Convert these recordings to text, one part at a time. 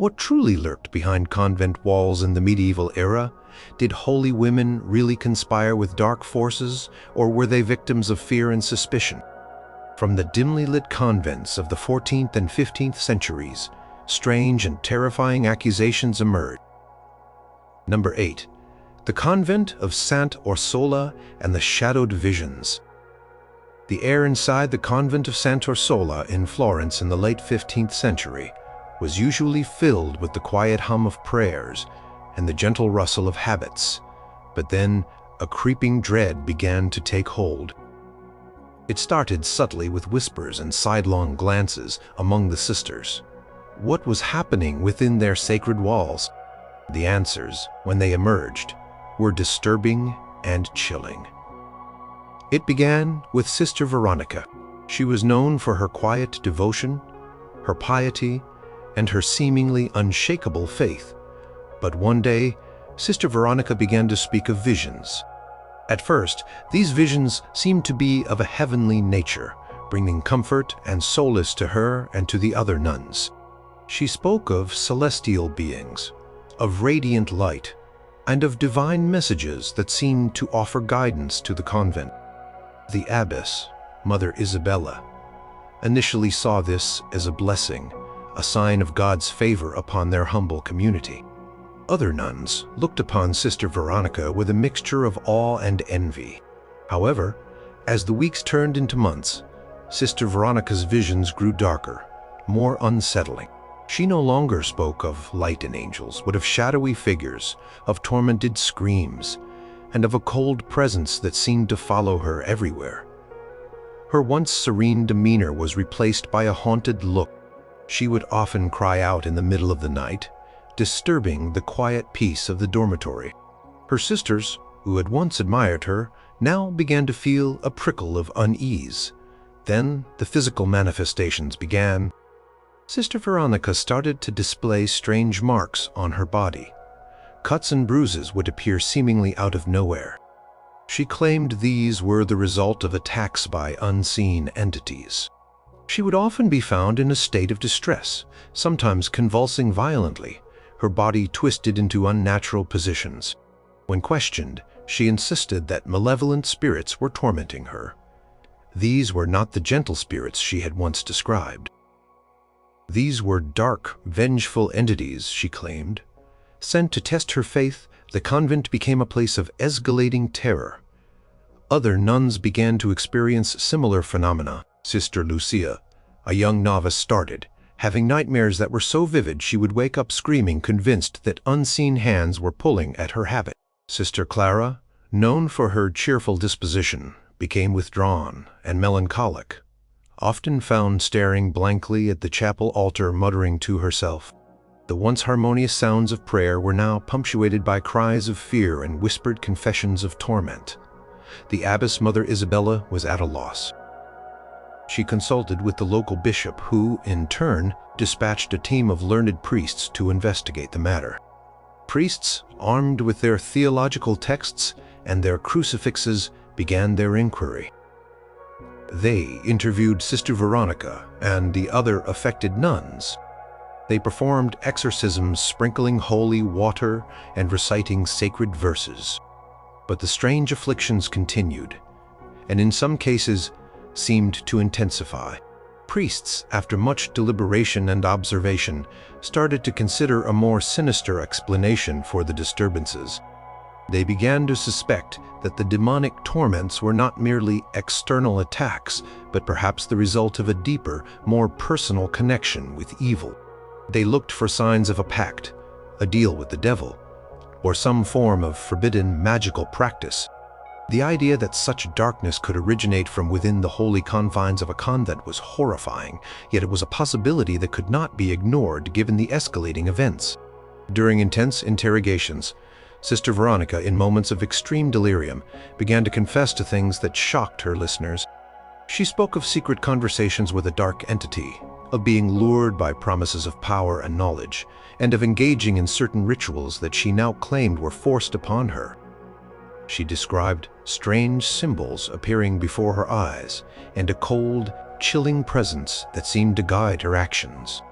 What truly lurked behind convent walls in the medieval era? Did holy women really conspire with dark forces, or were they victims of fear and suspicion? From the dimly lit convents of the 14th and 15th centuries, strange and terrifying accusations emerged. Number 8. The Convent of Sant'Orsola and the Shadowed Visions. The air inside the Convent of Sant'Orsola in Florence in the late 15th century was usually filled with the quiet hum of prayers and the gentle rustle of habits, but then a creeping dread began to take hold. It started subtly with whispers and sidelong glances among the sisters. What was happening within their sacred walls? The answers, when they emerged, were disturbing and chilling. It began with Sister Veronica. She was known for her quiet devotion, her piety, and her seemingly unshakable faith. But one day, Sister Veronica began to speak of visions. At first, these visions seemed to be of a heavenly nature, bringing comfort and solace to her and to the other nuns. She spoke of celestial beings, of radiant light, and of divine messages that seemed to offer guidance to the convent. The abbess, Mother Isabella, initially saw this as a blessing, a sign of God's favor upon their humble community. Other nuns looked upon Sister Veronica with a mixture of awe and envy. However, as the weeks turned into months, Sister Veronica's visions grew darker, more unsettling. She no longer spoke of light and angels, but of shadowy figures, of tormented screams, and of a cold presence that seemed to follow her everywhere. Her once serene demeanor was replaced by a haunted look. She would often cry out in the middle of the night, disturbing the quiet peace of the dormitory. Her sisters, who had once admired her, now began to feel a prickle of unease. Then the physical manifestations began. Sister Veronica started to display strange marks on her body. Cuts and bruises would appear seemingly out of nowhere. She claimed these were the result of attacks by unseen entities. She would often be found in a state of distress, sometimes convulsing violently, her body twisted into unnatural positions. When questioned, she insisted that malevolent spirits were tormenting her. These were not the gentle spirits she had once described. These were dark, vengeful entities, she claimed. Sent to test her faith, the convent became a place of escalating terror. Other nuns began to experience similar phenomena. Sister Lucia, a young novice, started having nightmares that were so vivid she would wake up screaming, convinced that unseen hands were pulling at her habit. Sister Clara, known for her cheerful disposition, became withdrawn and melancholic, often found staring blankly at the chapel altar, muttering to herself. The once harmonious sounds of prayer were now punctuated by cries of fear and whispered confessions of torment. The abbess, Mother Isabella, was at a loss. She consulted with the local bishop, who, in turn, dispatched a team of learned priests to investigate the matter. Priests, armed with their theological texts and their crucifixes, began their inquiry. They interviewed Sister Veronica and the other affected nuns. They performed exorcisms, sprinkling holy water and reciting sacred verses. But the strange afflictions continued, and in some cases seemed to intensify. Priests, after much deliberation and observation, started to consider a more sinister explanation for the disturbances. They began to suspect that the demonic torments were not merely external attacks, but perhaps the result of a deeper, more personal connection with evil. They looked for signs of a pact, a deal with the devil, or some form of forbidden magical practice. The idea that such darkness could originate from within the holy confines of a convent was horrifying, yet it was a possibility that could not be ignored given the escalating events. During intense interrogations, Sister Veronica, in moments of extreme delirium, began to confess to things that shocked her listeners. She spoke of secret conversations with a dark entity, of being lured by promises of power and knowledge, and of engaging in certain rituals that she now claimed were forced upon her. She described strange symbols appearing before her eyes and a cold, chilling presence that seemed to guide her actions.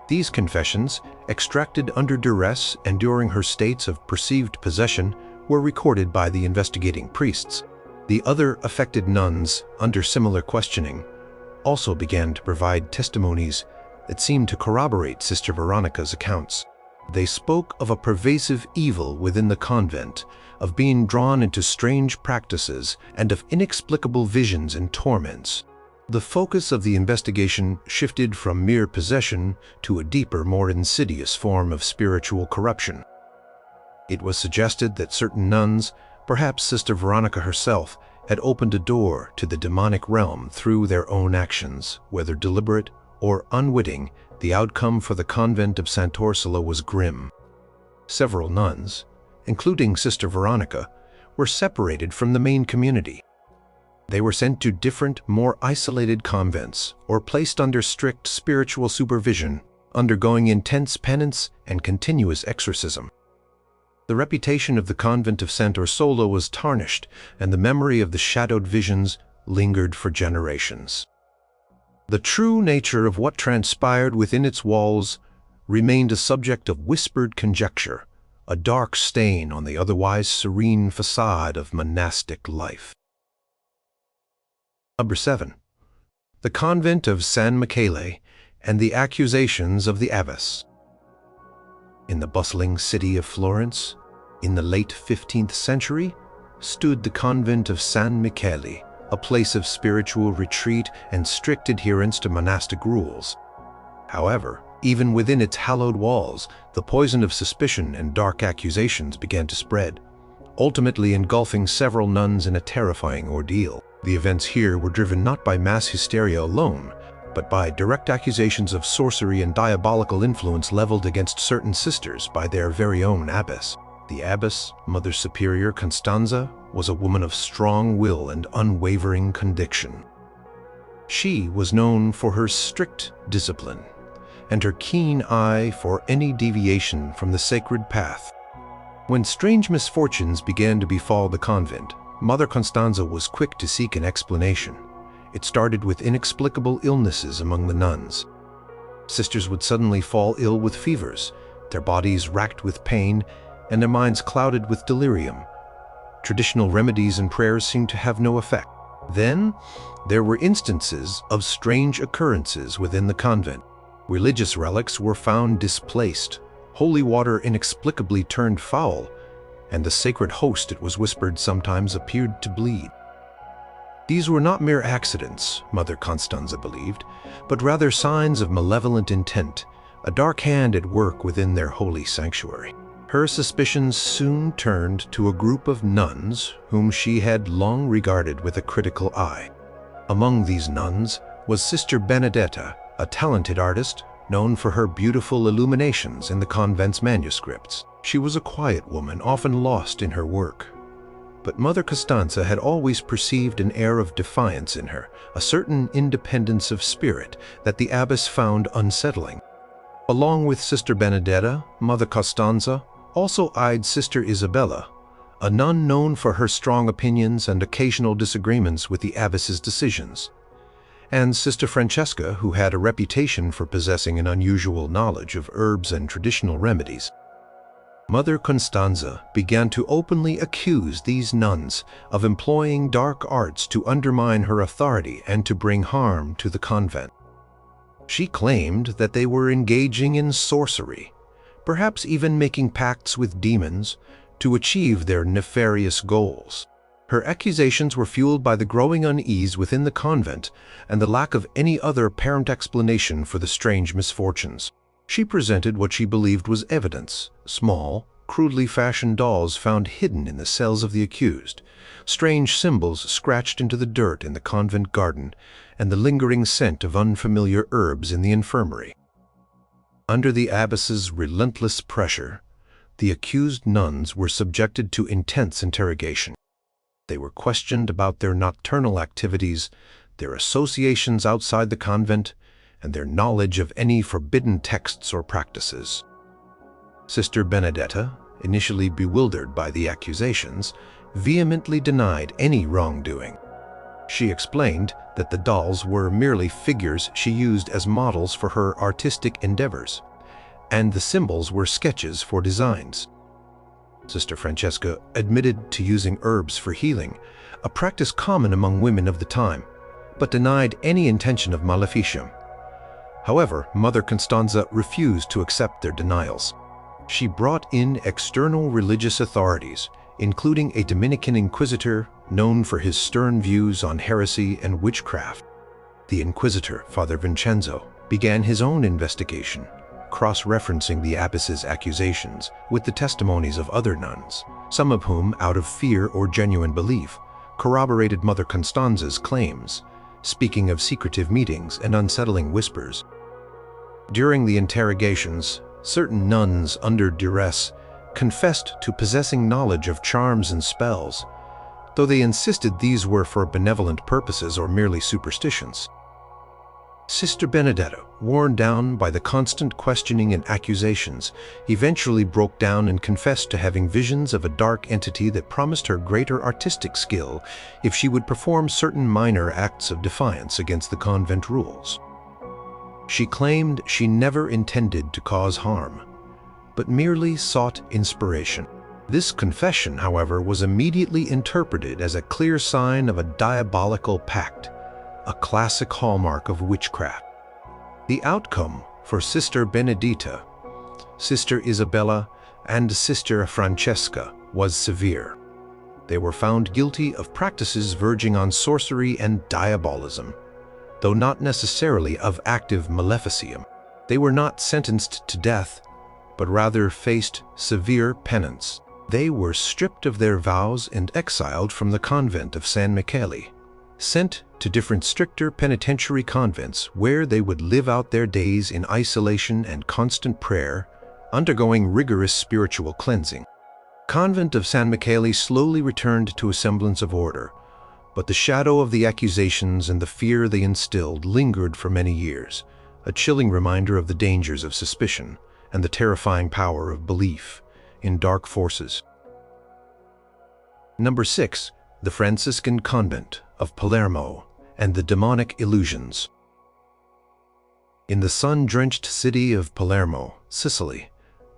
These confessions, extracted under duress and during her states of perceived possession, were recorded by the investigating priests. The other affected nuns, under similar questioning, also began to provide testimonies that seemed to corroborate Sister Veronica's accounts. They spoke of a pervasive evil within the convent, of being drawn into strange practices, and of inexplicable visions and torments. The focus of the investigation shifted from mere possession to a deeper, more insidious form of spiritual corruption. It was suggested that certain nuns, perhaps Sister Veronica herself, had opened a door to the demonic realm through their own actions. Whether deliberate or unwitting, the outcome for the Convent of Sant'Orsola was grim. Several nuns, including Sister Veronica, were separated from the main community. They were sent to different, more isolated convents, or placed under strict spiritual supervision, undergoing intense penance and continuous exorcism. The reputation of the Convent of Sant'Orsola was tarnished, and the memory of the shadowed visions lingered for generations. The true nature of what transpired within its walls remained a subject of whispered conjecture, a dark stain on the otherwise serene facade of monastic life. Number 7. The Convent of San Michele and the Accusations of the Abbess. In the bustling city of Florence, in the late 15th century, stood the Convent of San Michele, a place of spiritual retreat and strict adherence to monastic rules. However, even within its hallowed walls, the poison of suspicion and dark accusations began to spread, ultimately engulfing several nuns in a terrifying ordeal. The events here were driven not by mass hysteria alone, but by direct accusations of sorcery and diabolical influence leveled against certain sisters by their very own abbess. The abbess, Mother Superior Costanza, was a woman of strong will and unwavering conviction. She was known for her strict discipline and her keen eye for any deviation from the sacred path. When strange misfortunes began to befall the convent, Mother Costanza was quick to seek an explanation. It started with inexplicable illnesses among the nuns. Sisters would suddenly fall ill with fevers, their bodies racked with pain, and their minds clouded with delirium. Traditional remedies and prayers seemed to have no effect. Then, there were instances of strange occurrences within the convent. Religious relics were found displaced, holy water inexplicably turned foul, and the sacred host, it was whispered, sometimes appeared to bleed. These were not mere accidents, Mother Costanza believed, but rather signs of malevolent intent, a dark hand at work within their holy sanctuary. Her suspicions soon turned to a group of nuns whom she had long regarded with a critical eye. Among these nuns was Sister Benedetta, a talented artist known for her beautiful illuminations in the convent's manuscripts. She was a quiet woman, often lost in her work. But Mother Costanza had always perceived an air of defiance in her, a certain independence of spirit that the abbess found unsettling. Along with Sister Benedetta, Mother Costanza also eyed Sister Isabella, a nun known for her strong opinions and occasional disagreements with the abbess's decisions, and Sister Francesca, who had a reputation for possessing an unusual knowledge of herbs and traditional remedies. Mother Costanza began to openly accuse these nuns of employing dark arts to undermine her authority and to bring harm to the convent. She claimed that they were engaging in sorcery, perhaps even making pacts with demons to achieve their nefarious goals. Her accusations were fueled by the growing unease within the convent and the lack of any other apparent explanation for the strange misfortunes. She presented what she believed was evidence: small, crudely fashioned dolls found hidden in the cells of the accused, strange symbols scratched into the dirt in the convent garden, and the lingering scent of unfamiliar herbs in the infirmary. Under the abbess's relentless pressure, the accused nuns were subjected to intense interrogation. They were questioned about their nocturnal activities, their associations outside the convent, and their knowledge of any forbidden texts or practices. Sister Benedetta, initially bewildered by the accusations, vehemently denied any wrongdoing. She explained that the dolls were merely figures she used as models for her artistic endeavors, and the symbols were sketches for designs. Sister Francesca admitted to using herbs for healing, a practice common among women of the time, but denied any intention of maleficium. However, Mother Costanza refused to accept their denials. She brought in external religious authorities, including a Dominican inquisitor known for his stern views on heresy and witchcraft. The inquisitor, Father Vincenzo, began his own investigation, cross-referencing the abbess's accusations with the testimonies of other nuns, some of whom, out of fear or genuine belief, corroborated Mother Costanza's claims, speaking of secretive meetings and unsettling whispers. During the interrogations, certain nuns under duress confessed to possessing knowledge of charms and spells, though they insisted these were for benevolent purposes or merely superstitions. Sister Benedetta, worn down by the constant questioning and accusations, eventually broke down and confessed to having visions of a dark entity that promised her greater artistic skill if she would perform certain minor acts of defiance against the convent rules. She claimed she never intended to cause harm, but merely sought inspiration. This confession, however, was immediately interpreted as a clear sign of a diabolical pact, a classic hallmark of witchcraft. The outcome for Sister Benedetta, Sister Isabella, and Sister Francesca was severe. They were found guilty of practices verging on sorcery and diabolism, though not necessarily of active maleficium. They were not sentenced to death, but rather faced severe penance. They were stripped of their vows and exiled from the Convent of San Michele, sent to different stricter penitentiary convents where they would live out their days in isolation and constant prayer, undergoing rigorous spiritual cleansing. Convent of San Michele slowly returned to a semblance of order, but the shadow of the accusations and the fear they instilled lingered for many years, a chilling reminder of the dangers of suspicion and the terrifying power of belief in dark forces. Number 6. The Franciscan Convent of Palermo and the Demonic Illusions. In the sun-drenched city of Palermo, Sicily,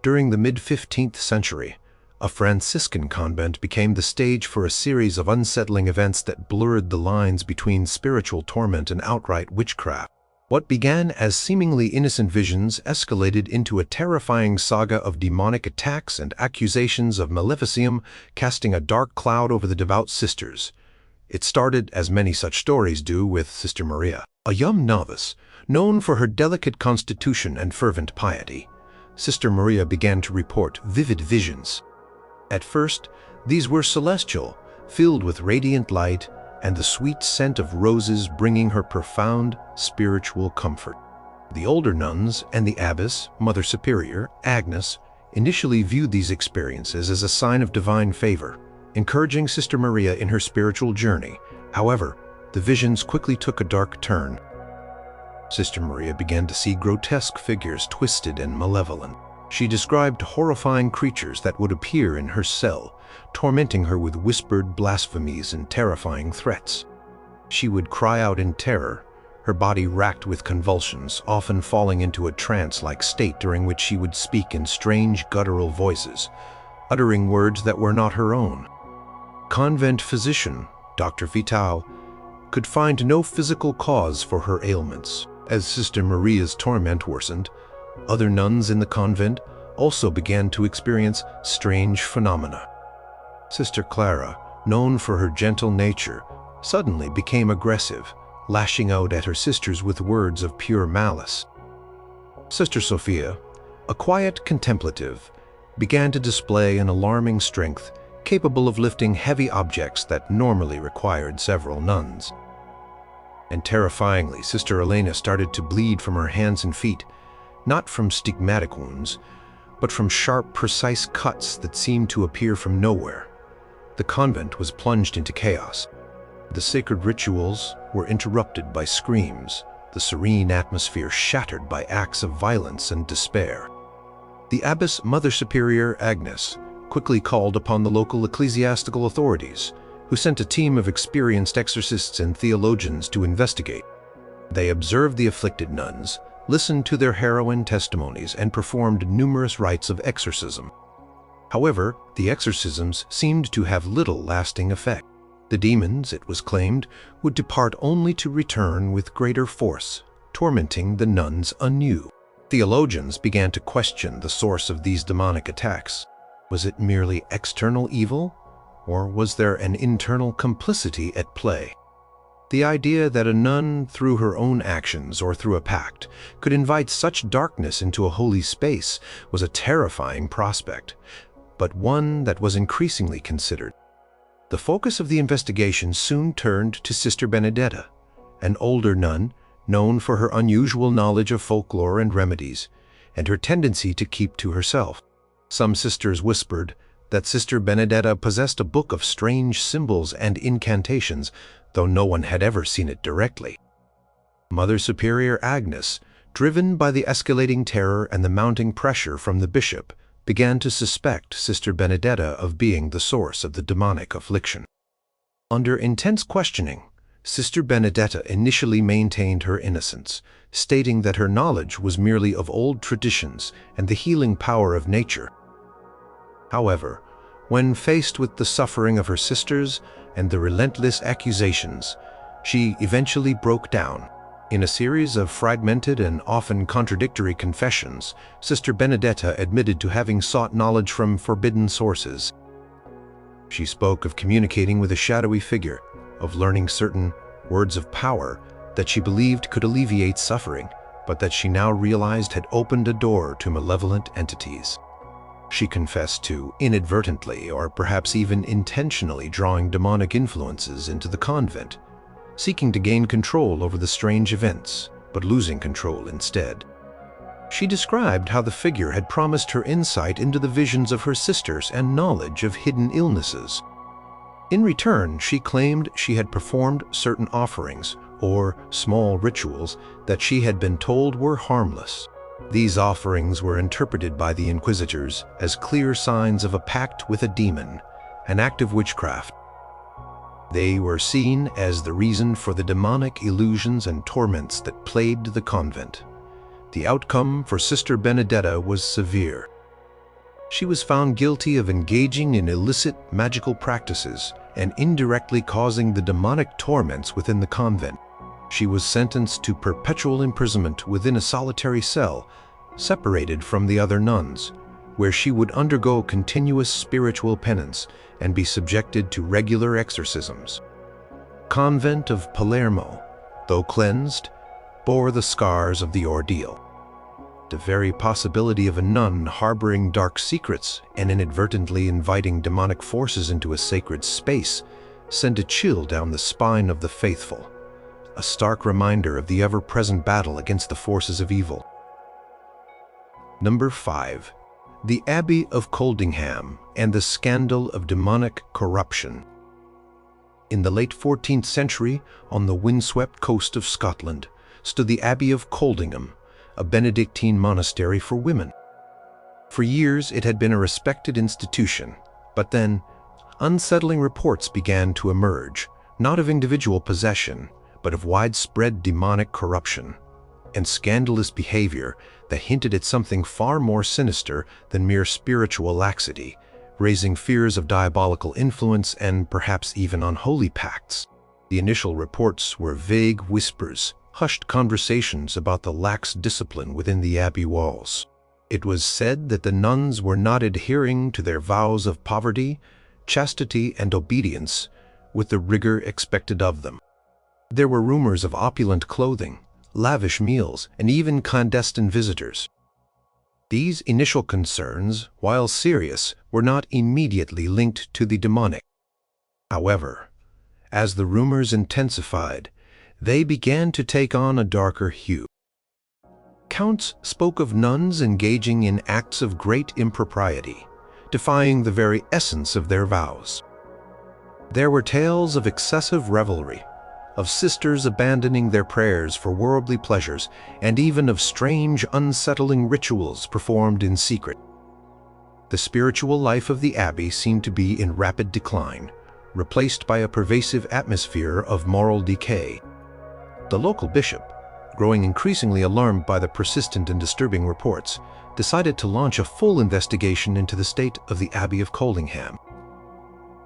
during the mid-15th century, a Franciscan convent became the stage for a series of unsettling events that blurred the lines between spiritual torment and outright witchcraft. What began as seemingly innocent visions escalated into a terrifying saga of demonic attacks and accusations of maleficium, casting a dark cloud over the devout sisters. It started, as many such stories do, with Sister Maria, a young novice, known for her delicate constitution and fervent piety. Sister Maria began to report vivid visions. At first, these were celestial, filled with radiant light and the sweet scent of roses, bringing her profound spiritual comfort. The older nuns and the abbess, Mother Superior, Agnes, initially viewed these experiences as a sign of divine favor, encouraging Sister Maria in her spiritual journey. However, the visions quickly took a dark turn. Sister Maria began to see grotesque figures, twisted and malevolent. She described horrifying creatures that would appear in her cell, tormenting her with whispered blasphemies and terrifying threats. She would cry out in terror, her body racked with convulsions, often falling into a trance-like state during which she would speak in strange guttural voices, uttering words that were not her own. Convent physician, Dr. Vital, could find no physical cause for her ailments. As Sister Maria's torment worsened, other nuns in the convent also began to experience strange phenomena. Sister Clara, known for her gentle nature, suddenly became aggressive, lashing out at her sisters with words of pure malice. Sister Sophia, a quiet contemplative, began to display an alarming strength, capable of lifting heavy objects that normally required several nuns. And terrifyingly, Sister Elena started to bleed from her hands and feet, not from stigmatic wounds, but from sharp, precise cuts that seemed to appear from nowhere. The convent was plunged into chaos. The sacred rituals were interrupted by screams, the serene atmosphere shattered by acts of violence and despair. The abbess Mother Superior Agnes quickly called upon the local ecclesiastical authorities, who sent a team of experienced exorcists and theologians to investigate. They observed the afflicted nuns, listened to their harrowing testimonies, and performed numerous rites of exorcism. However, the exorcisms seemed to have little lasting effect. The demons, it was claimed, would depart only to return with greater force, tormenting the nuns anew. Theologians began to question the source of these demonic attacks. Was it merely external evil, or was there an internal complicity at play? The idea that a nun, through her own actions or through a pact, could invite such darkness into a holy space was a terrifying prospect, but one that was increasingly considered. The focus of the investigation soon turned to Sister Benedetta, an older nun known for her unusual knowledge of folklore and remedies, and her tendency to keep to herself. Some sisters whispered that Sister Benedetta possessed a book of strange symbols and incantations, though no one had ever seen it directly. Mother Superior Agnes, driven by the escalating terror and the mounting pressure from the bishop, began to suspect Sister Benedetta of being the source of the demonic affliction. Under intense questioning, Sister Benedetta initially maintained her innocence, stating that her knowledge was merely of old traditions and the healing power of nature. However, when faced with the suffering of her sisters and the relentless accusations, she eventually broke down. In a series of fragmented and often contradictory confessions, Sister Benedetta admitted to having sought knowledge from forbidden sources. She spoke of communicating with a shadowy figure, of learning certain words of power that she believed could alleviate suffering, but that she now realized had opened a door to malevolent entities. She confessed to inadvertently or perhaps even intentionally drawing demonic influences into the convent, seeking to gain control over the strange events, but losing control instead. She described how the figure had promised her insight into the visions of her sisters and knowledge of hidden illnesses. In return, she claimed she had performed certain offerings or small rituals that she had been told were harmless. These offerings were interpreted by the inquisitors as clear signs of a pact with a demon, an act of witchcraft. They were seen as the reason for the demonic illusions and torments that plagued the convent. The outcome for Sister Benedetta was severe. She was found guilty of engaging in illicit magical practices and indirectly causing the demonic torments within the convent. She was sentenced to perpetual imprisonment within a solitary cell, separated from the other nuns, where she would undergo continuous spiritual penance and be subjected to regular exorcisms. Convent of Palermo, though cleansed, bore the scars of the ordeal. The very possibility of a nun harboring dark secrets and inadvertently inviting demonic forces into a sacred space sent a chill down the spine of the faithful, a stark reminder of the ever-present battle against the forces of evil. Number 5. The Abbey of Coldingham and the Scandal of Demonic Corruption. In the late 14th century, on the windswept coast of Scotland, stood the Abbey of Coldingham, a Benedictine monastery for women. For years it had been a respected institution, but then unsettling reports began to emerge, not of individual possession, but of widespread demonic corruption and scandalous behavior that hinted at something far more sinister than mere spiritual laxity, raising fears of diabolical influence and perhaps even unholy pacts. The initial reports were vague whispers, hushed conversations about the lax discipline within the abbey walls. It was said that the nuns were not adhering to their vows of poverty, chastity, and obedience with the rigor expected of them. There were rumors of opulent clothing, lavish meals, and even clandestine visitors. These initial concerns, while serious, were not immediately linked to the demonic. However, as the rumors intensified, they began to take on a darker hue. Counts spoke of nuns engaging in acts of great impropriety, defying the very essence of their vows. There were tales of excessive revelry, of sisters abandoning their prayers for worldly pleasures, and even of strange, unsettling rituals performed in secret. The spiritual life of the abbey seemed to be in rapid decline, replaced by a pervasive atmosphere of moral decay. The local bishop, growing increasingly alarmed by the persistent and disturbing reports, decided to launch a full investigation into the state of the Abbey of Coldingham.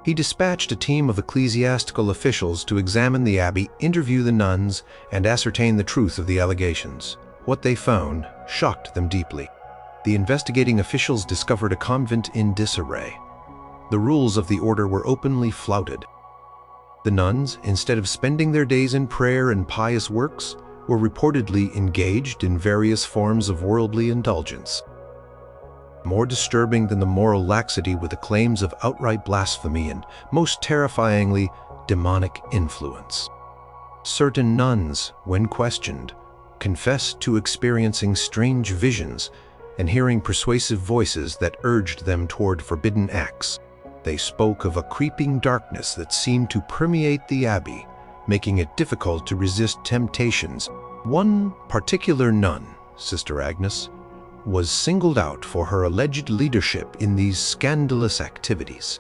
He dispatched a team of ecclesiastical officials to examine the abbey, interview the nuns, and ascertain the truth of the allegations. What they found shocked them deeply. The investigating officials discovered a convent in disarray. The rules of the order were openly flouted. The nuns, instead of spending their days in prayer and pious works, were reportedly engaged in various forms of worldly indulgence. More disturbing than the moral laxity were the claims of outright blasphemy and, most terrifyingly, demonic influence. Certain nuns, when questioned, confessed to experiencing strange visions and hearing persuasive voices that urged them toward forbidden acts. They spoke of a creeping darkness that seemed to permeate the abbey, making it difficult to resist temptations. One particular nun, Sister Agnes, was singled out for her alleged leadership in these scandalous activities.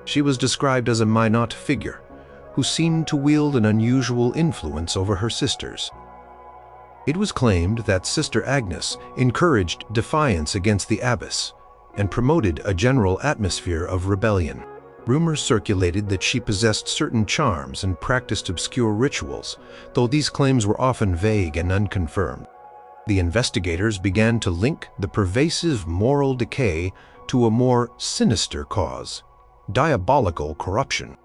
She was described as a minot figure who seemed to wield an unusual influence over her sisters. It was claimed that Sister Agnes encouraged defiance against the abbess and promoted a general atmosphere of rebellion. Rumors circulated that she possessed certain charms and practiced obscure rituals, though these claims were often vague and unconfirmed. The investigators began to link the pervasive moral decay to a more sinister cause: diabolical corruption.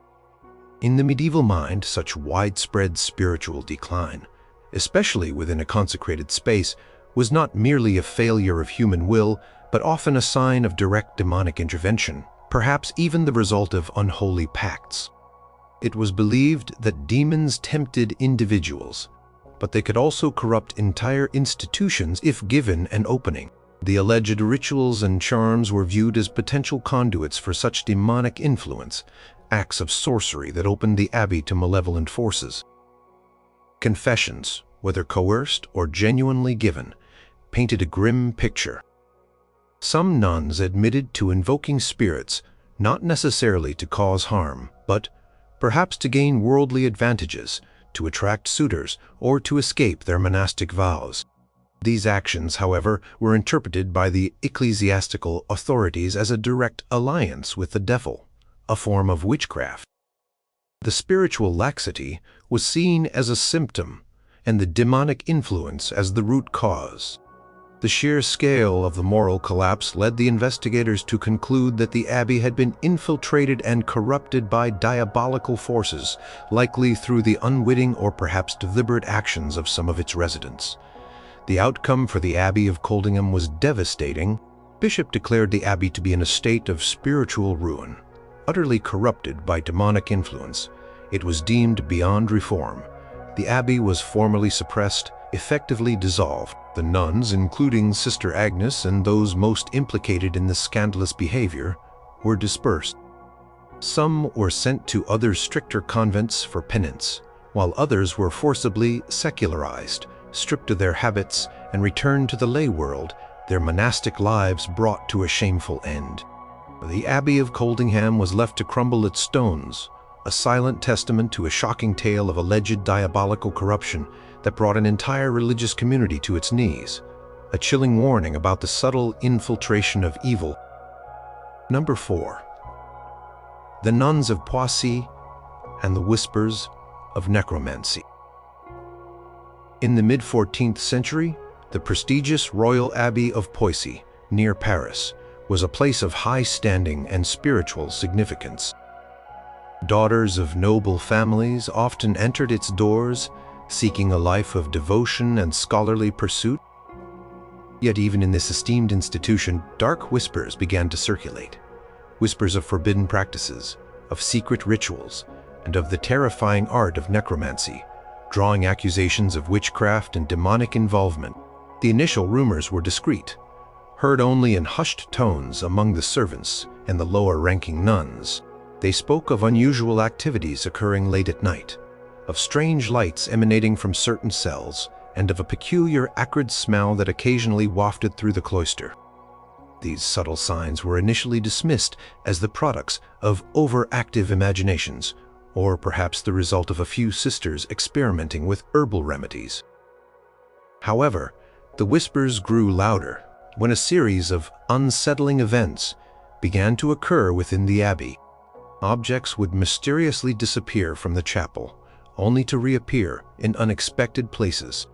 In the medieval mind, such widespread spiritual decline, especially within a consecrated space, was not merely a failure of human will, but often a sign of direct demonic intervention, perhaps even the result of unholy pacts. It was believed that demons tempted individuals, but they could also corrupt entire institutions if given an opening. The alleged rituals and charms were viewed as potential conduits for such demonic influence, acts of sorcery that opened the abbey to malevolent forces. Confessions, whether coerced or genuinely given, painted a grim picture. Some nuns admitted to invoking spirits, not necessarily to cause harm, but perhaps to gain worldly advantages, to attract suitors, or to escape their monastic vows. These actions, however, were interpreted by the ecclesiastical authorities as a direct alliance with the devil, a form of witchcraft. The spiritual laxity was seen as a symptom, and the demonic influence as the root cause. The sheer scale of the moral collapse led the investigators to conclude that the abbey had been infiltrated and corrupted by diabolical forces, likely through the unwitting or perhaps deliberate actions of some of its residents. The outcome for the Abbey of Coldingham was devastating. Bishop declared the abbey to be in a state of spiritual ruin, utterly corrupted by demonic influence. It was deemed beyond reform. The abbey was formally suppressed, effectively dissolved. The nuns, including Sister Agnes and those most implicated in the scandalous behavior, were dispersed. Some were sent to other stricter convents for penance, while others were forcibly secularized, stripped of their habits, and returned to the lay world, their monastic lives brought to a shameful end. The Abbey of Coldingham was left to crumble its stones, a silent testament to a shocking tale of alleged diabolical corruption that brought an entire religious community to its knees, a chilling warning about the subtle infiltration of evil. Number 4. The Nuns of Poissy and the Whispers of Necromancy. In the mid-14th century, the prestigious Royal Abbey of Poissy, near Paris, was a place of high standing and spiritual significance. Daughters of noble families often entered its doors, seeking a life of devotion and scholarly pursuit. Yet even in this esteemed institution, dark whispers began to circulate. Whispers of forbidden practices, of secret rituals, and of the terrifying art of necromancy, drawing accusations of witchcraft and demonic involvement. The initial rumors were discreet, heard only in hushed tones among the servants and the lower-ranking nuns. They spoke of unusual activities occurring late at night, of strange lights emanating from certain cells, and of a peculiar acrid smell that occasionally wafted through the cloister. These subtle signs were initially dismissed as the products of overactive imaginations, or perhaps the result of a few sisters experimenting with herbal remedies. However, the whispers grew louder when a series of unsettling events began to occur within the abbey. Objects would mysteriously disappear from the chapel, only to reappear in unexpected places.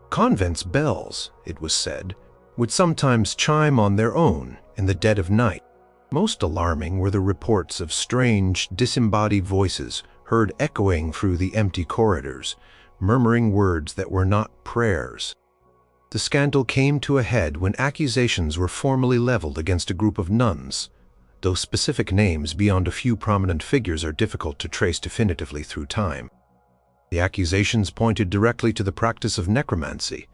Convents' bells, it was said, would sometimes chime on their own in the dead of night. Most alarming were the reports of strange, disembodied voices heard echoing through the empty corridors, murmuring words that were not prayers. The scandal came to a head when accusations were formally leveled against a group of nuns, though specific names beyond a few prominent figures are difficult to trace definitively through time. The accusations pointed directly to the practice of necromancy,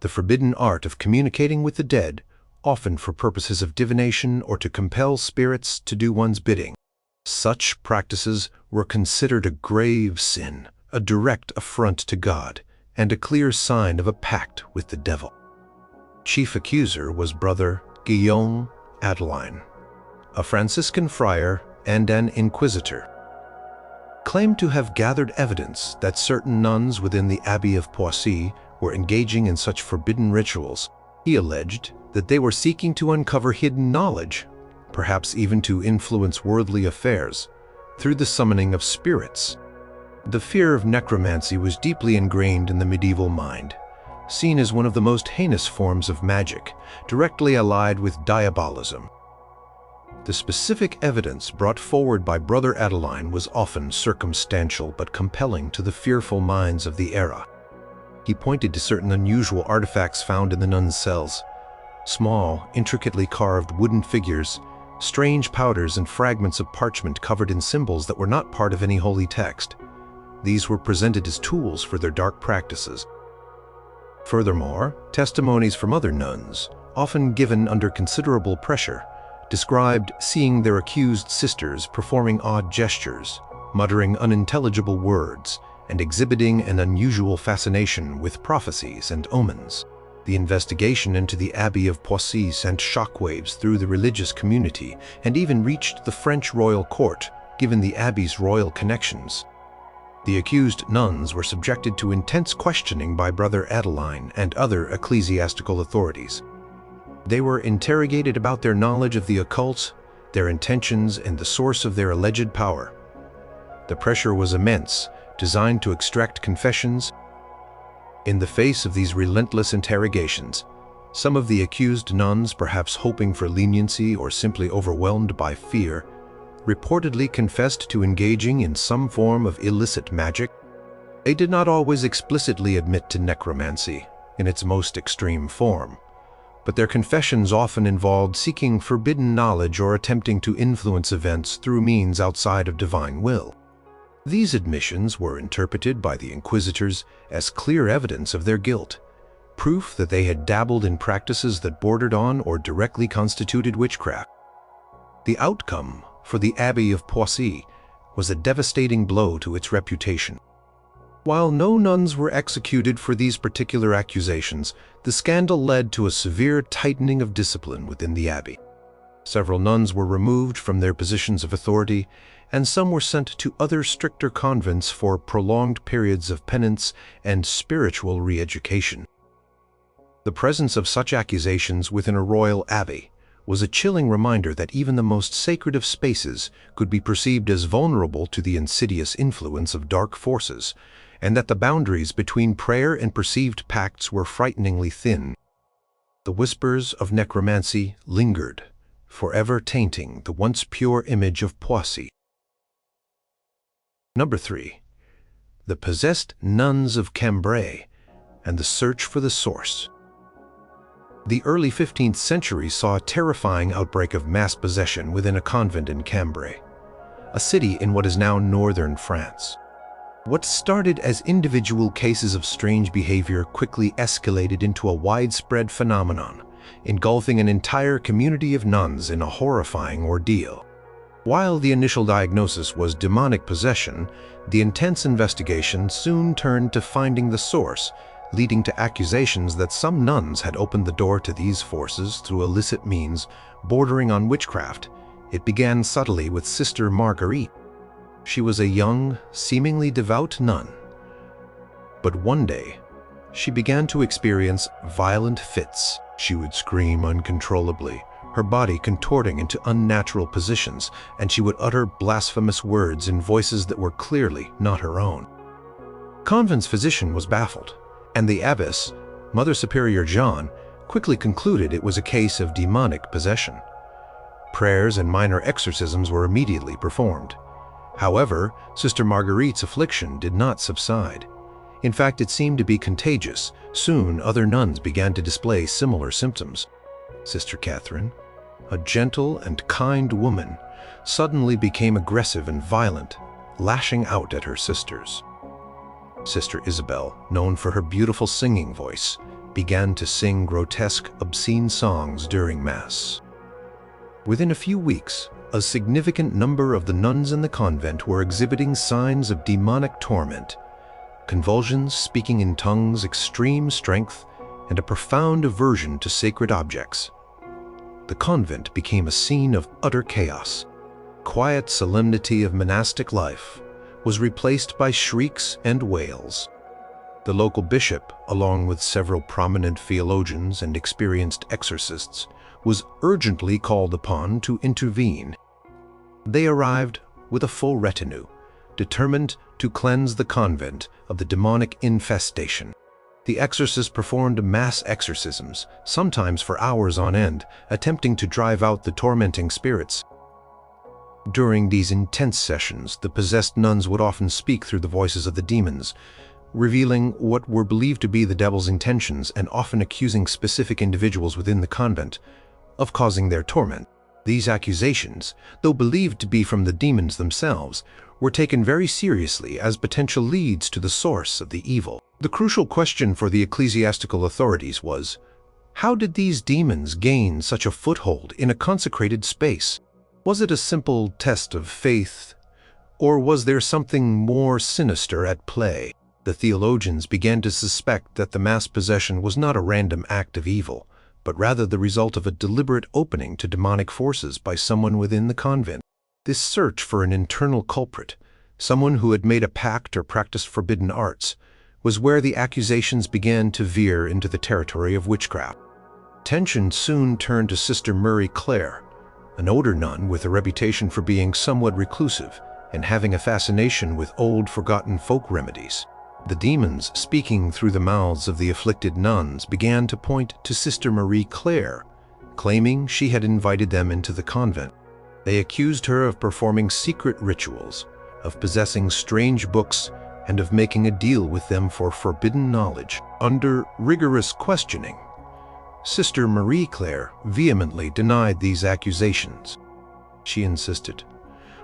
the forbidden art of communicating with the dead, often for purposes of divination or to compel spirits to do one's bidding. Such practices were considered a grave sin, a direct affront to God, and a clear sign of a pact with the devil. Chief accuser was Brother Guillaume Adeline, a Franciscan friar and an inquisitor. Claimed to have gathered evidence that certain nuns within the Abbey of Poissy were engaging in such forbidden rituals, he alleged that they were seeking to uncover hidden knowledge, perhaps even to influence worldly affairs, through the summoning of spirits. The fear of necromancy was deeply ingrained in the medieval mind, seen as one of the most heinous forms of magic, directly allied with diabolism. The specific evidence brought forward by Brother Adeline was often circumstantial but compelling to the fearful minds of the era. He pointed to certain unusual artifacts found in the nuns' cells: small, intricately carved wooden figures, strange powders, and fragments of parchment covered in symbols that were not part of any holy text. These were presented as tools for their dark practices. Furthermore, testimonies from other nuns, often given under considerable pressure, described seeing their accused sisters performing odd gestures, muttering unintelligible words, and exhibiting an unusual fascination with prophecies and omens. The investigation into the Abbey of Poissy sent shockwaves through the religious community and even reached the French royal court, given the abbey's royal connections. The accused nuns were subjected to intense questioning by Brother Adeline and other ecclesiastical authorities. They were interrogated about their knowledge of the occult, their intentions, and the source of their alleged power. The pressure was immense, designed to extract confessions. In the face of these relentless interrogations, some of the accused nuns, perhaps hoping for leniency or simply overwhelmed by fear, reportedly confessed to engaging in some form of illicit magic. They did not always explicitly admit to necromancy in its most extreme form, but their confessions often involved seeking forbidden knowledge or attempting to influence events through means outside of divine will. These admissions were interpreted by the inquisitors as clear evidence of their guilt, proof that they had dabbled in practices that bordered on or directly constituted witchcraft. The outcome for the Abbey of Poissy was a devastating blow to its reputation. While no nuns were executed for these particular accusations, the scandal led to a severe tightening of discipline within the abbey. Several nuns were removed from their positions of authority, and some were sent to other stricter convents for prolonged periods of penance and spiritual re-education. The presence of such accusations within a royal abbey was a chilling reminder that even the most sacred of spaces could be perceived as vulnerable to the insidious influence of dark forces, and that the boundaries between prayer and perceived pacts were frighteningly thin. The whispers of necromancy lingered, forever tainting the once pure image of Poissy. Number 3. The possessed nuns of Cambrai and the search for the source. The early 15th century saw a terrifying outbreak of mass possession within a convent in Cambrai, a city in what is now northern France. What started as individual cases of strange behavior quickly escalated into a widespread phenomenon, engulfing an entire community of nuns in a horrifying ordeal. While the initial diagnosis was demonic possession, the intense investigation soon turned to finding the source, leading to accusations that some nuns had opened the door to these forces through illicit means bordering on witchcraft. It began subtly with Sister Marguerite. She was a young, seemingly devout nun. But one day, she began to experience violent fits. She would scream uncontrollably, her body contorting into unnatural positions, and she would utter blasphemous words in voices that were clearly not her own. Convent's physician was baffled, and the abbess, Mother Superior Jean, quickly concluded it was a case of demonic possession. Prayers and minor exorcisms were immediately performed. However, Sister Marguerite's affliction did not subside. In fact, it seemed to be contagious. Soon, other nuns began to display similar symptoms. Sister Catherine, a gentle and kind woman, suddenly became aggressive and violent, lashing out at her sisters. Sister Isabel, known for her beautiful singing voice, began to sing grotesque, obscene songs during Mass. Within a few weeks, a significant number of the nuns in the convent were exhibiting signs of demonic torment: convulsions, speaking in tongues, extreme strength, and a profound aversion to sacred objects. The convent became a scene of utter chaos. Quiet solemnity of monastic life was replaced by shrieks and wails. The local bishop, along with several prominent theologians and experienced exorcists, was urgently called upon to intervene. They arrived with a full retinue, determined to cleanse the convent of the demonic infestation. The exorcists performed mass exorcisms, sometimes for hours on end, attempting to drive out the tormenting spirits. During these intense sessions, the possessed nuns would often speak through the voices of the demons, revealing what were believed to be the devil's intentions and often accusing specific individuals within the convent of causing their torment. These accusations, though believed to be from the demons themselves, were taken very seriously as potential leads to the source of the evil. The crucial question for the ecclesiastical authorities was, how did these demons gain such a foothold in a consecrated space? Was it a simple test of faith, or was there something more sinister at play? The theologians began to suspect that the mass possession was not a random act of evil, but rather the result of a deliberate opening to demonic forces by someone within the convent. This search for an internal culprit, someone who had made a pact or practiced forbidden arts, was where the accusations began to veer into the territory of witchcraft. Attention soon turned to Sister Marie Claire, an older nun with a reputation for being somewhat reclusive and having a fascination with old forgotten folk remedies. The demons speaking through the mouths of the afflicted nuns began to point to Sister Marie Claire, claiming she had invited them into the convent. They accused her of performing secret rituals, of possessing strange books, and of making a deal with them for forbidden knowledge. Under rigorous questioning, Sister Marie Claire vehemently denied these accusations. She insisted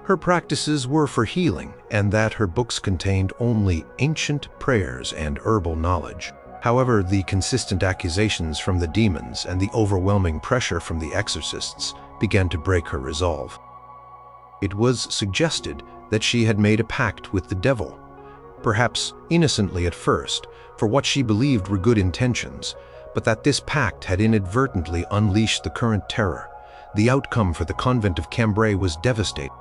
her practices were for healing and that her books contained only ancient prayers and herbal knowledge. However, the consistent accusations from the demons and the overwhelming pressure from the exorcists began to break her resolve. It was suggested that she had made a pact with the devil, perhaps innocently at first, for what she believed were good intentions, but that this pact had inadvertently unleashed the current terror. The outcome for the convent of Cambrai was devastating.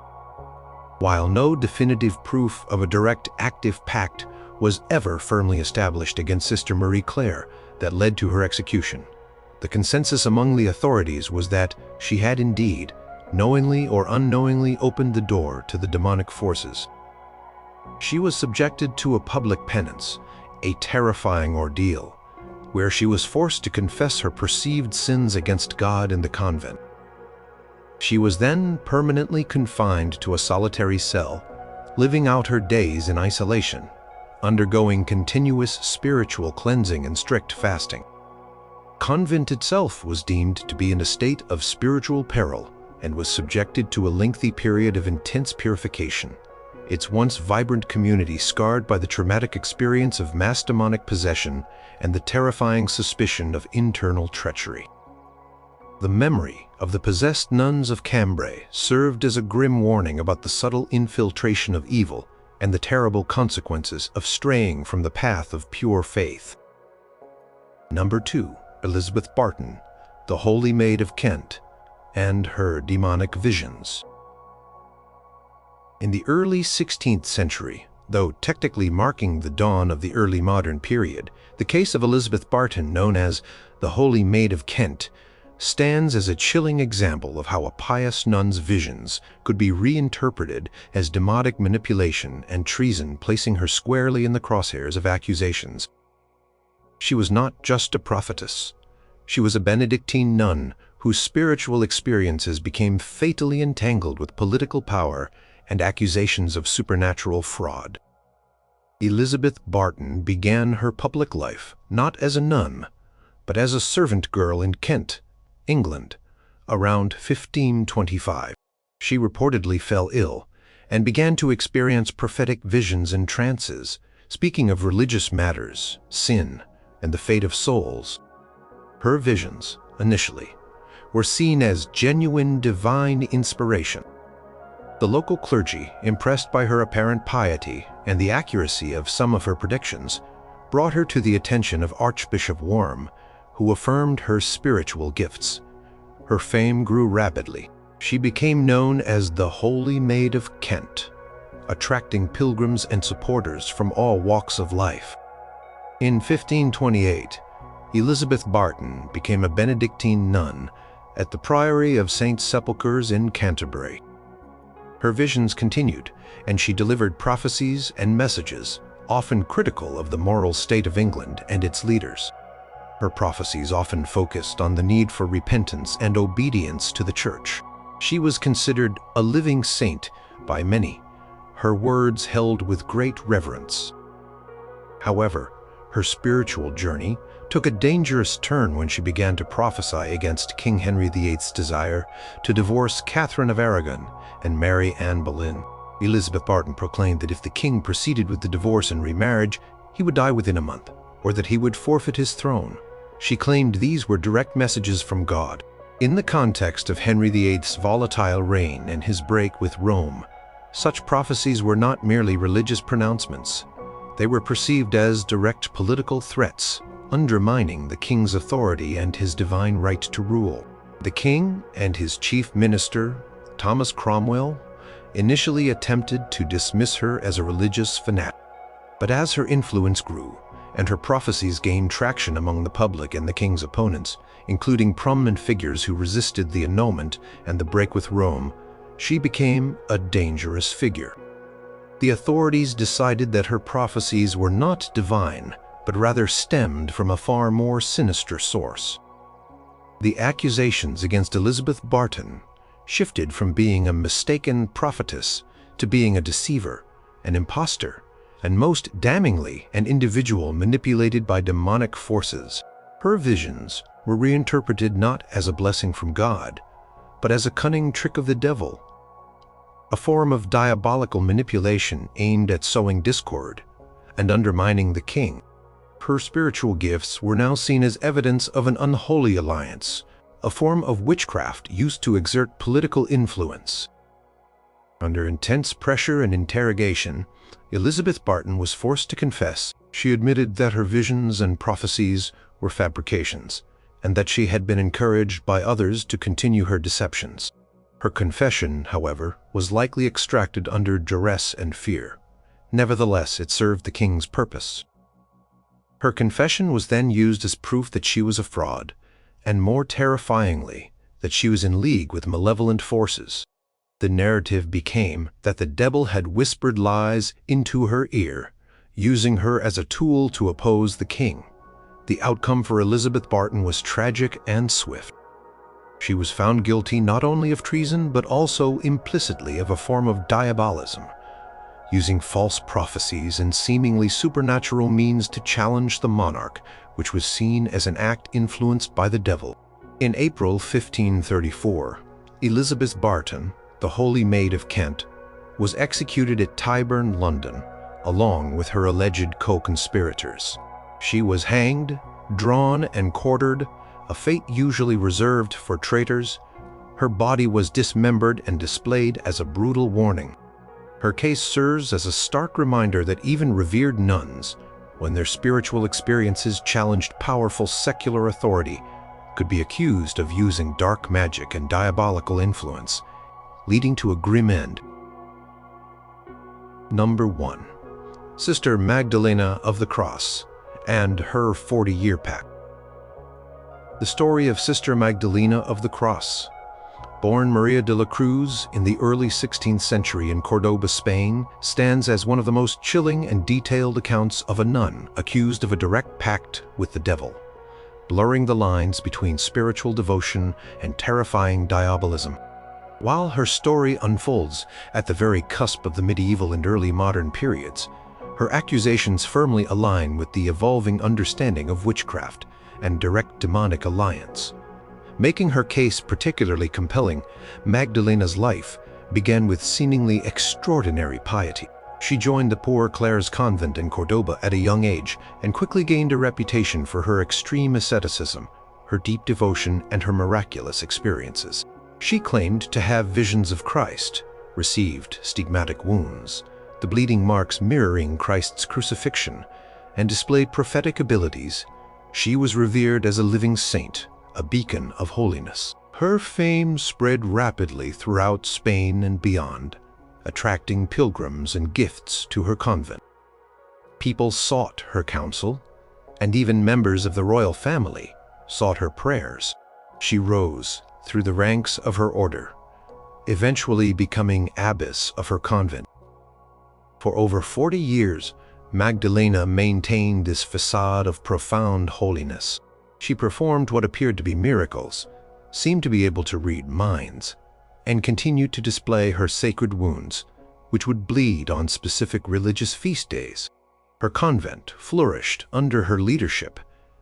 While no definitive proof of a direct active pact was ever firmly established against Sister Marie Claire that led to her execution, the consensus among the authorities was that she had indeed, knowingly or unknowingly, opened the door to the demonic forces. She was subjected to a public penance, a terrifying ordeal, where she was forced to confess her perceived sins against God and the convent. She was then permanently confined to a solitary cell, living out her days in isolation, undergoing continuous spiritual cleansing and strict fasting. Convent itself was deemed to be in a state of spiritual peril and was subjected to a lengthy period of intense purification, its once vibrant community scarred by the traumatic experience of mass demonic possession and the terrifying suspicion of internal treachery. The memory of the possessed nuns of Cambrai served as a grim warning about the subtle infiltration of evil and the terrible consequences of straying from the path of pure faith. Number 2. Elizabeth Barton, the Holy Maid of Kent, and her demonic visions. In the early 16th century, though technically marking the dawn of the early modern period, the case of Elizabeth Barton, known as the Holy Maid of Kent, stands as a chilling example of how a pious nun's visions could be reinterpreted as demonic manipulation and treason, placing her squarely in the crosshairs of accusations. She was not just a prophetess. She was a Benedictine nun whose spiritual experiences became fatally entangled with political power and accusations of supernatural fraud. Elizabeth Barton began her public life not as a nun, but as a servant girl in Kent, England, around 1525. She reportedly fell ill and began to experience prophetic visions and trances, speaking of religious matters, sin, and the fate of souls. Her visions, initially, were seen as genuine divine inspiration. The local clergy, impressed by her apparent piety and the accuracy of some of her predictions, brought her to the attention of Archbishop Worm, who affirmed her spiritual gifts. Her fame grew rapidly. She became known as the Holy Maid of Kent, attracting pilgrims and supporters from all walks of life. In 1528, Elizabeth Barton became a Benedictine nun at the Priory of St. Sepulchre's in Canterbury. Her visions continued, and she delivered prophecies and messages, often critical of the moral state of England and its leaders. Her prophecies often focused on the need for repentance and obedience to the Church. She was considered a living saint by many, her words held with great reverence. However, her spiritual journey took a dangerous turn when she began to prophesy against King Henry VIII's desire to divorce Catherine of Aragon and marry Anne Boleyn. Elizabeth Barton proclaimed that if the king proceeded with the divorce and remarriage, he would die within a month, or that he would forfeit his throne. She claimed these were direct messages from God. In the context of Henry VIII's volatile reign and his break with Rome, such prophecies were not merely religious pronouncements. They were perceived as direct political threats, undermining the king's authority and his divine right to rule. The king and his chief minister, Thomas Cromwell, initially attempted to dismiss her as a religious fanatic. But as her influence grew, and her prophecies gained traction among the public and the king's opponents, including prominent figures who resisted the annulment and the break with Rome, she became a dangerous figure. The authorities decided that her prophecies were not divine, but rather stemmed from a far more sinister source. The accusations against Elizabeth Barton shifted from being a mistaken prophetess to being a deceiver, an impostor, and most damningly, an individual manipulated by demonic forces. Her visions were reinterpreted not as a blessing from God, but as a cunning trick of the devil, a form of diabolical manipulation aimed at sowing discord and undermining the king. Her spiritual gifts were now seen as evidence of an unholy alliance, a form of witchcraft used to exert political influence. Under intense pressure and interrogation, Elizabeth Barton was forced to confess. She admitted that her visions and prophecies were fabrications, and that she had been encouraged by others to continue her deceptions. Her confession, however, was likely extracted under duress and fear. Nevertheless, it served the king's purpose. Her confession was then used as proof that she was a fraud, and more terrifyingly, that she was in league with malevolent forces. The narrative became that the devil had whispered lies into her ear, using her as a tool to oppose the king. The outcome for Elizabeth Barton was tragic and swift. She was found guilty not only of treason, but also implicitly of a form of diabolism, using false prophecies and seemingly supernatural means to challenge the monarch, which was seen as an act influenced by the devil. In April 1534, Elizabeth Barton, the Holy Maid of Kent, was executed at Tyburn, London, along with her alleged co-conspirators. She was hanged, drawn, and quartered, a fate usually reserved for traitors. Her body was dismembered and displayed as a brutal warning. Her case serves as a stark reminder that even revered nuns, when their spiritual experiences challenged powerful secular authority, could be accused of using dark magic and diabolical influence, leading to a grim end. Number 1. Sister Magdalena of the Cross and her 40-year pact. The story of Sister Magdalena of the Cross. Born Maria de la Cruz in the early 16th century in Cordoba, Spain, stands as one of the most chilling and detailed accounts of a nun accused of a direct pact with the devil, blurring the lines between spiritual devotion and terrifying diabolism. While her story unfolds at the very cusp of the medieval and early modern periods, her accusations firmly align with the evolving understanding of witchcraft and direct demonic alliance. Making her case particularly compelling, Magdalena's life began with seemingly extraordinary piety. She joined the Poor Clares convent in Cordoba at a young age and quickly gained a reputation for her extreme asceticism, her deep devotion, and her miraculous experiences. She claimed to have visions of Christ, received stigmatic wounds, the bleeding marks mirroring Christ's crucifixion, and displayed prophetic abilities. She was revered as a living saint, a beacon of holiness. Her fame spread rapidly throughout Spain and beyond, attracting pilgrims and gifts to her convent. People sought her counsel, and even members of the royal family sought her prayers. She rose through the ranks of her order, eventually becoming abbess of her convent. For over 40 years, Magdalena maintained this facade of profound holiness. She performed what appeared to be miracles, seemed to be able to read minds, and continued to display her sacred wounds, which would bleed on specific religious feast days. Her convent flourished under her leadership,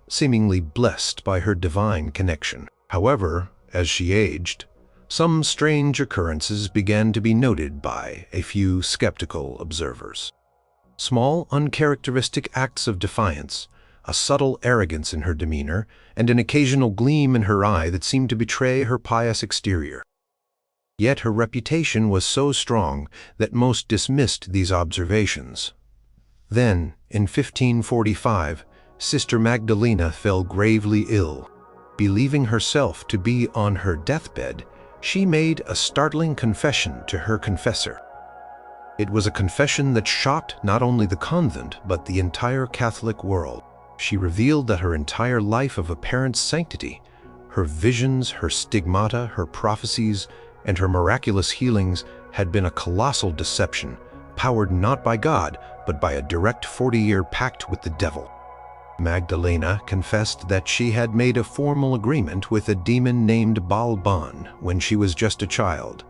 seemingly blessed by her divine connection. However, as she aged, some strange occurrences began to be noted by a few skeptical observers. Small, uncharacteristic acts of defiance, a subtle arrogance in her demeanor, and an occasional gleam in her eye that seemed to betray her pious exterior. Yet her reputation was so strong that most dismissed these observations. Then, in 1545, Sister Magdalena fell gravely ill. Believing herself to be on her deathbed, she made a startling confession to her confessor. It was a confession that shocked not only the convent, but the entire Catholic world. She revealed that her entire life of apparent sanctity, her visions, her stigmata, her prophecies, and her miraculous healings had been a colossal deception, powered not by God, but by a direct 40-year pact with the devil. Magdalena confessed that she had made a formal agreement with a demon named Balban when she was just a child,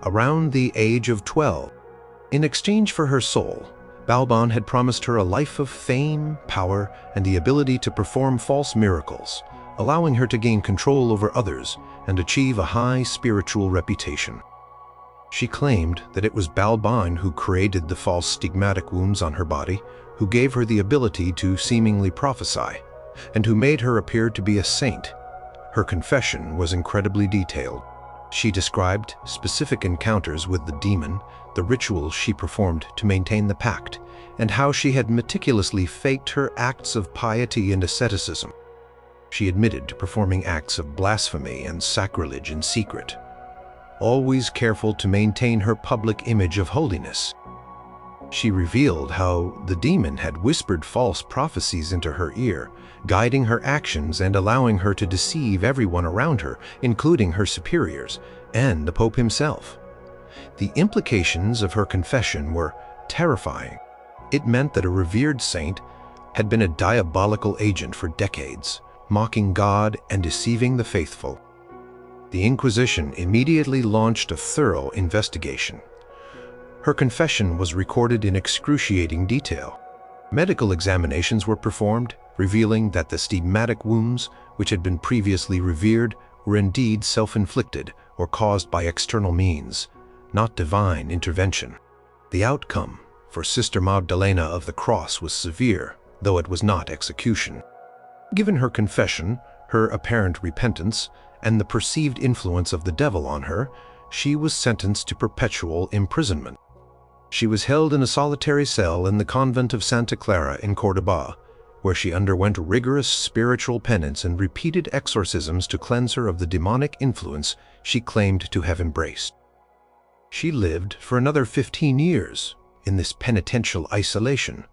around the age of 12. In exchange for her soul, Balban had promised her a life of fame, power, and the ability to perform false miracles, allowing her to gain control over others and achieve a high spiritual reputation. She claimed that it was Balban who created the false stigmatic wounds on her body, who gave her the ability to seemingly prophesy, and who made her appear to be a saint. Her confession was incredibly detailed. She described specific encounters with the demon, the rituals she performed to maintain the pact, and how she had meticulously faked her acts of piety and asceticism. She admitted to performing acts of blasphemy and sacrilege in secret, always careful to maintain her public image of holiness. She revealed how the demon had whispered false prophecies into her ear, guiding her actions and allowing her to deceive everyone around her, including her superiors and the Pope himself. The implications of her confession were terrifying. It meant that a revered saint had been a diabolical agent for decades, mocking God and deceiving the faithful. The Inquisition immediately launched a thorough investigation. Her confession was recorded in excruciating detail. Medical examinations were performed, revealing that the stigmatic wounds, which had been previously revered, were indeed self-inflicted or caused by external means, not divine intervention. The outcome for Sister Magdalena of the Cross was severe, though it was not execution. Given her confession, her apparent repentance, and the perceived influence of the devil on her, she was sentenced to perpetual imprisonment. She was held in a solitary cell in the Convent of Santa Clara in Córdoba, where she underwent rigorous spiritual penance and repeated exorcisms to cleanse her of the demonic influence she claimed to have embraced. She lived for another 15 years in this penitential isolation,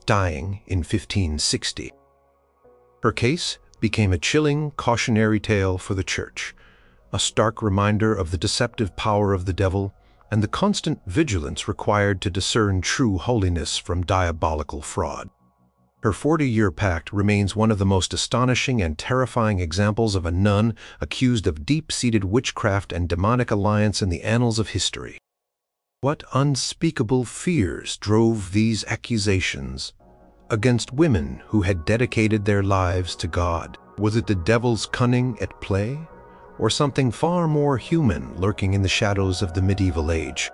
dying in 1560. Her case became a chilling cautionary tale for the Church, a stark reminder of the deceptive power of the devil and the constant vigilance required to discern true holiness from diabolical fraud. Her 40-year pact remains one of the most astonishing and terrifying examples of a nun accused of deep-seated witchcraft and demonic alliance in the annals of history. What unspeakable fears drove these accusations against women who had dedicated their lives to God? Was it the devil's cunning at play, or something far more human lurking in the shadows of the medieval age?